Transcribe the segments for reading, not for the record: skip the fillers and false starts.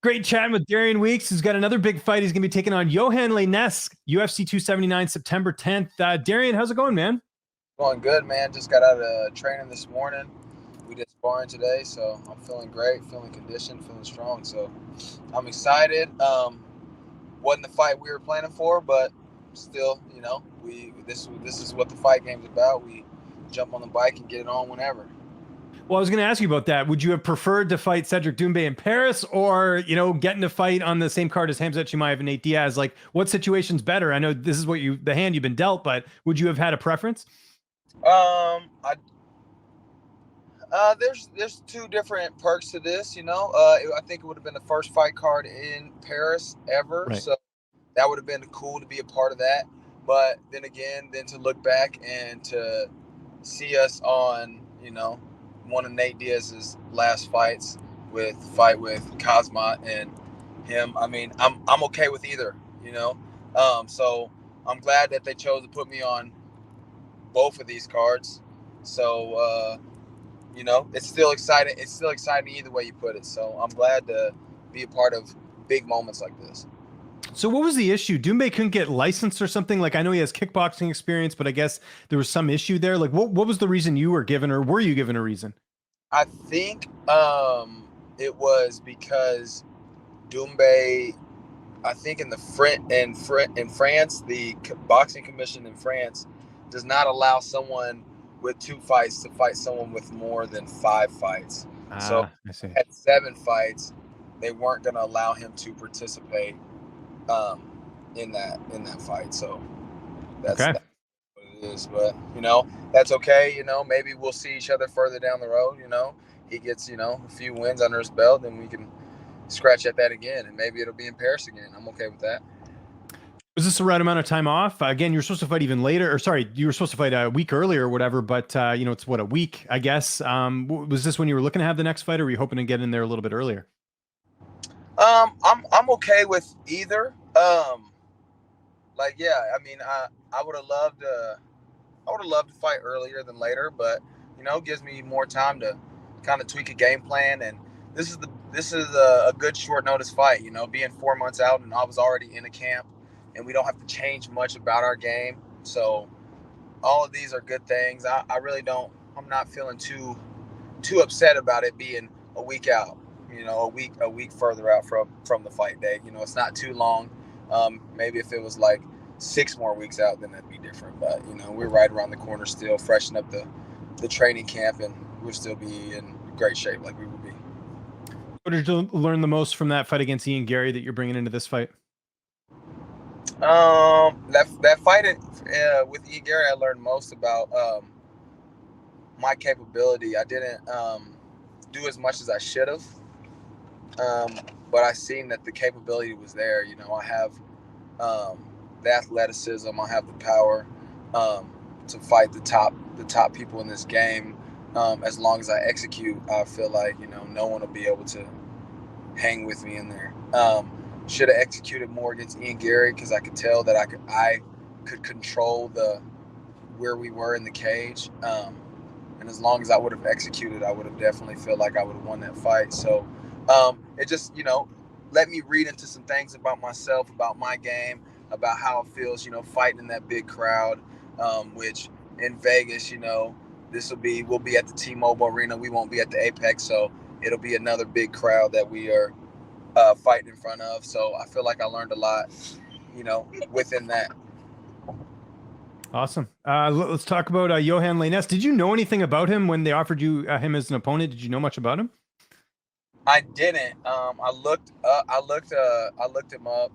Great chatting with Darian Weeks, who's got another big fight. He's going to be taking on Yohan Lainesse, UFC 279, September 10th. Darian, how's it going, man? Going good, man. Just got out of training this morning. We did sparring today, so I'm feeling great, feeling conditioned, feeling strong. So I'm excited. Wasn't the fight we were planning for, but still, this is what the fight game's about. We jump on the bike and get it on whenever. Well, I was going to ask you about that. Would you have preferred to fight Cedric Doumbé in Paris, or getting to fight on the same card as Khamzat Chimaev and Nate Diaz? Like, what situation's better? I know this is the hand you've been dealt, but would you have had a preference? There's two different perks to this. I think it would have been the first fight card in Paris ever, Right. so that would have been cool to be a part of that. But then again, to look back and to see us on, one of Nate Diaz's last fights with Khamzat and him. I mean, I'm okay with either, So I'm glad that they chose to put me on both of these cards. So it's still exciting. It's still exciting either way you put it. So I'm glad to be a part of big moments like this. So what was the issue? Doumbé couldn't get licensed or something? Like, I know he has kickboxing experience, but I guess there was some issue there. Like, what was the reason you were given, or were you given a reason? I think it was because Doumbé, I think in France, the boxing commission in France does not allow someone with 2 fights to fight someone with more than 5 fights. So I see. at 7 fights, they weren't going to allow him to participate in that fight. So that's what it is. But that's okay. Maybe we'll see each other further down the road. He gets a few wins under his belt, then we can scratch at that again, and maybe it'll be in Paris again. I'm okay with that. Was this the right amount of time off? Again, you were supposed to fight even later, or sorry, you were supposed to fight a week earlier or whatever, but it's what, a week, I guess. Was this when you were looking to have the next fight, or were you hoping to get in there a little bit earlier? I'm okay with either. I would have loved to fight earlier than later, but it gives me more time to kind of tweak a game plan. And this is a good short notice fight. Being 4 months out, and I was already in a camp, and we don't have to change much about our game. So all of these are good things. I really don't. I'm not feeling too upset about it being a week out. A week further out from the fight date. It's not too long. Maybe if it was like 6 more weeks out, then that'd be different. But we're right around the corner still, freshen up the training camp, and we'll still be in great shape like we would be. What did you learn the most from that fight against Ian Garry that you're bringing into this fight? That fight with Ian Garry, I learned most about my capability. I didn't do as much as I should have. But I seen that the capability was there. I have the athleticism, I have the power to fight the top people in this game. As long as I execute, I feel like no one will be able to hang with me in there. Should have executed more against Ian Garry, because I could tell that I could control where we were in the cage. And as long as I would have executed, I would have definitely feel like I would have won that fight. So it just, let me read into some things about myself, about my game, about how it feels, fighting in that big crowd, which in Vegas, we'll be at the T-Mobile Arena. We won't be at the Apex. So it'll be another big crowd that we are fighting in front of. So I feel like I learned a lot, within that. Awesome. Let's talk about Yohan Lainesse. Did you know anything about him when they offered you him as an opponent? Did you know much about him? I didn't. I looked him up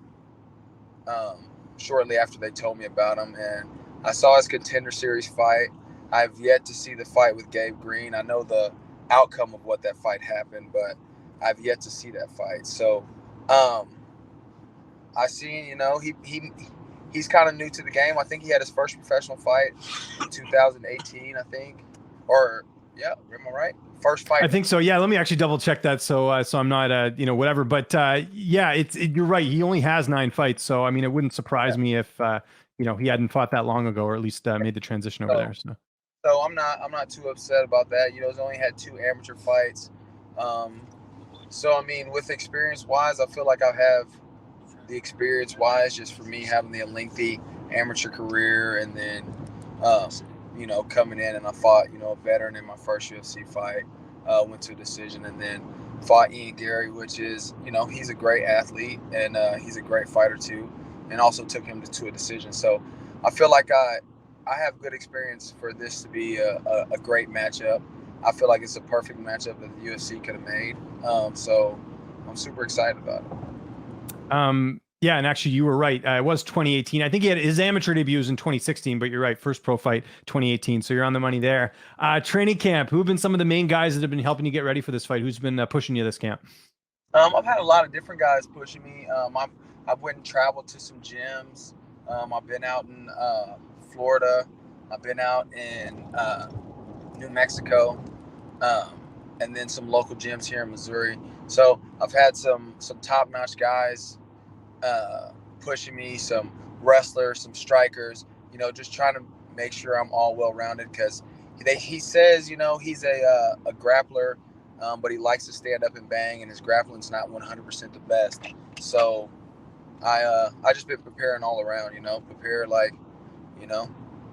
shortly after they told me about him, and I saw his Contender Series fight. I've yet to see the fight with Gabe Green. I know the outcome of what that fight happened, but I've yet to see that fight. So I seen, he's kind of new to the game. I think he had his first professional fight in 2018, I think. Or, yeah, am I right? First fight. I think so. Yeah, let me actually double check that. So I'm not, whatever. But yeah, you're right. He only has 9 fights. So I mean, it wouldn't surprise me if he hadn't fought that long ago, or at least made the transition over there. So I'm not too upset about that. He's only had 2 amateur fights. So I mean, with experience wise, I feel like I have the experience wise, just for me having the lengthy amateur career, and then you know, coming in, and I fought, you know, a veteran in my first UFC fight, went to a decision, and then fought Ian Garry, which is, you know, he's a great athlete, and he's a great fighter too, and also took him to a decision. So I feel like I have good experience for this to be a great matchup. I feel like it's a perfect matchup that the UFC could have made. So I'm super excited about it. Yeah, and actually, you were right. It was 2018. I think he had his amateur debut was in 2016, but you're right. First pro fight 2018. So you're on the money there. Training camp. Who have been some of the main guys that have been helping you get ready for this fight? Who's been pushing you this camp? I've had a lot of different guys pushing me. I've went and traveled to some gyms. I've been out in Florida. I've been out in New Mexico, and then some local gyms here in Missouri. So I've had some top-notch guys pushing me, some wrestlers, some strikers, you know, just trying to make sure I'm all well-rounded, because he says, you know, he's a grappler, but he likes to stand up and bang, and his grappling's not 100% the best. So I just been preparing all around, you know, you know,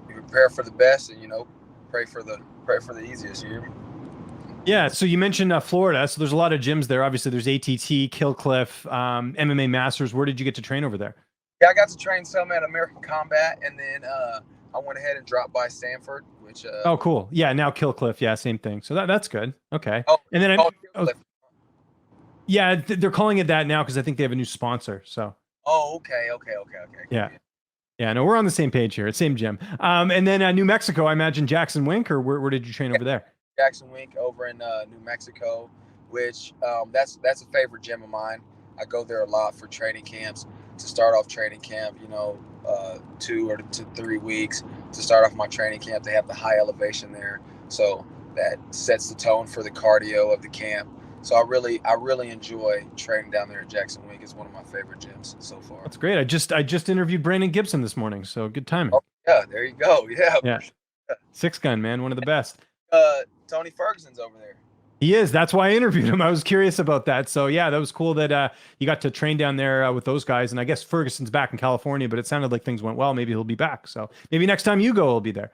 you prepare for the best, and, you know, pray for the easiest. You hear me? Yeah, so you mentioned Florida, so there's a lot of gyms there. Obviously, there's ATT, Killcliff, MMA Masters. Where did you get to train over there? Yeah, I got to train some at American Combat, and then I went ahead and dropped by Stanford, which Oh, cool. Yeah, now Killcliff. Yeah, same thing. So that's good. Okay. Oh, And then Killcliff. Yeah, they're calling it that now because I think they have a new sponsor. So. Oh, okay. Yeah. Yeah, no, we're on the same page here. Same gym. And then New Mexico, I imagine Jackson Wink, or where did you train over there? Jackson Wink over in New Mexico, which that's a favorite gym of mine. I go there a lot for training camps, to start off training camp, you know, 2 to 3 weeks to start off my training camp. They have the high elevation there, so that sets the tone for the cardio of the camp. So I really enjoy training down there at Jackson Wink. It's one of my favorite gyms so far. That's great. I just interviewed Brandon Gibson this morning, so good timing. Oh, yeah, there you go. Yeah. Six gun, man, one of the best. Tony Ferguson's over there. He is. That's why I interviewed him. I was curious about that. So yeah, that was cool that you got to train down there with those guys. And I guess Ferguson's back in California, but it sounded like things went well. Maybe he'll be back. So maybe next time you go, he'll be there.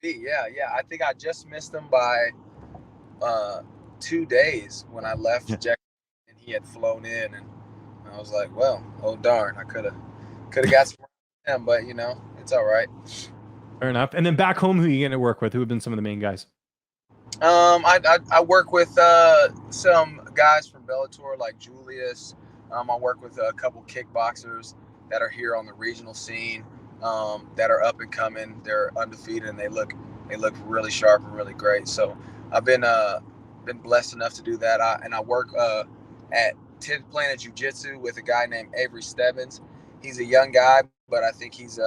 Maybe, yeah. I think I just missed him by 2 days when I left Jackson, and he had flown in, and I was like, well, oh darn, I could have got some him, but you know, it's all right. Fair enough. And then back home, who are you going to work with? Who have been some of the main guys? I work with some guys from Bellator like Julius. I work with a couple kickboxers that are here on the regional scene, that are up and coming. They're undefeated, and they look really sharp and really great. So I've been blessed enough to do that. I work at 10th Planet Jiu-Jitsu with a guy named Avery Stebbins. He's a young guy, but I think he's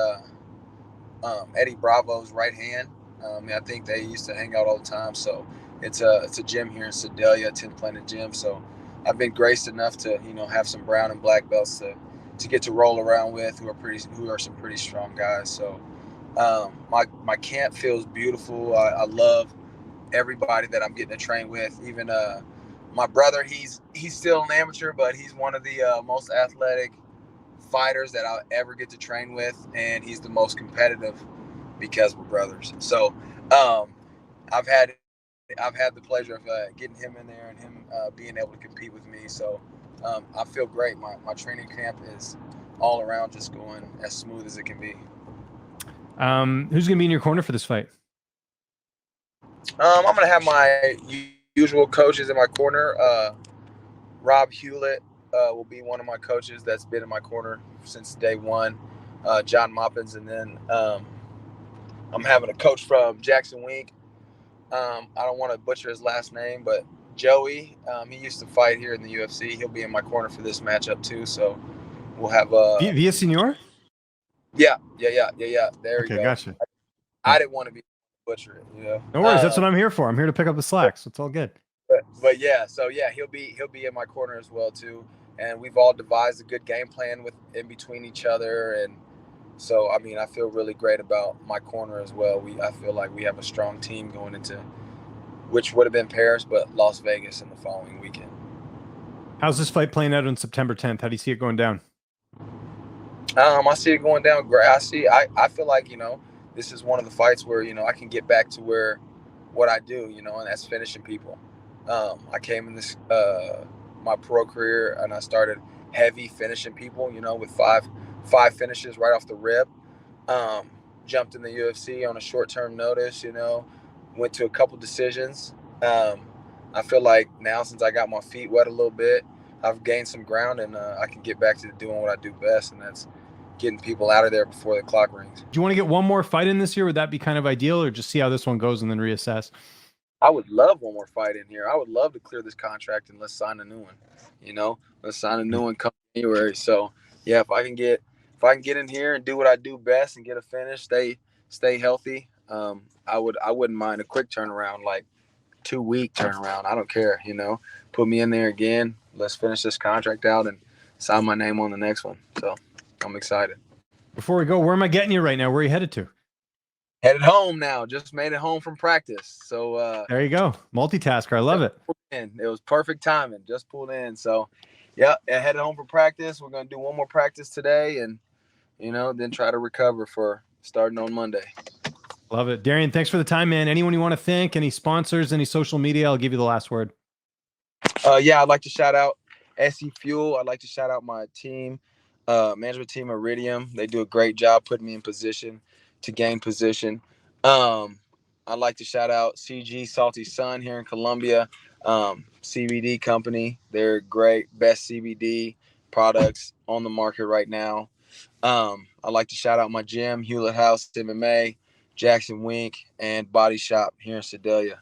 Eddie Bravo's right hand. I think they used to hang out all the time. So it's a gym here in Sedalia, 10th Planet Gym. So I've been graced enough to, you know, have some brown and black belts to get to roll around with, who are some pretty strong guys. So my camp feels beautiful. I love everybody that I'm getting to train with. Even my brother, he's still an amateur, but he's one of the most athletic fighters that I'll ever get to train with, and he's the most competitive because we're brothers. So I've had the pleasure of getting him in there, and him being able to compete with me. So I feel great. My training camp is all around just going as smooth as it can be. Who's going to be in your corner for this fight? I'm going to have my usual coaches in my corner. Rob Hewlett will be one of my coaches that's been in my corner since day one. John Moppins, and then I'm having a coach from Jackson Wink. I don't want to butcher his last name, but Joey. He used to fight here in the UFC. He'll be in my corner for this matchup too. So we'll have Via Senor? Yeah. There you go. Gotcha. I didn't want to be butcher it, you know. No worries. That's what I'm here for. I'm here to pick up the slack. So it's all good. But yeah, so yeah, he'll be in my corner as well too. And we've all devised a good game plan in between each other, and so I mean, I feel really great about my corner as well. I feel like we have a strong team going into, which would have been Paris, but Las Vegas in the following weekend. How's this fight playing out on September 10th? How do you see it going down? I see it going down great. I feel like, this is one of the fights where, I can get back to what I do, and that's finishing people. I came in this my pro career and I started heavy finishing people, with five finishes right off the rip. Jumped in the UFC on a short-term notice, went to a couple decisions. I feel like now, since I got my feet wet a little bit, I've gained some ground, and I can get back to doing what I do best, and that's getting people out of there before the clock rings. Do you want to get one more fight in this year? Would that be kind of ideal, or just see how this one goes and then reassess? I would love one more fight in here. I would love to clear this contract and let's sign a new one. Let's sign a new one come January. So yeah, if I can get in here and do what I do best and get a finish, stay healthy, I wouldn't mind a quick turnaround, like 2-week turnaround. I don't care. Put me in there again. Let's finish this contract out and sign my name on the next one. So I'm excited. Before we go, where am I getting you right now? Where are you headed to? Headed home now. Just made it home from practice. So there you go. Multitasker. I love it. It was perfect timing. Just pulled in. So yeah, headed home for practice. We're gonna do one more practice today, and then try to recover for starting on Monday. Love it. Darian, thanks for the time, man. Anyone you want to thank, any sponsors, any social media? I'll give you the last word. Yeah, I'd like to shout out SE Fuel. I'd like to shout out my team, management team, Iridium. They do a great job putting me in position to gain position. I'd like to shout out CG Salty Sun here in Columbia, CBD company. They're great, best CBD products on the market right now. I'd like to shout out my gym, Hewlett House MMA, Jackson Wink, and Body Shop here in Sedalia.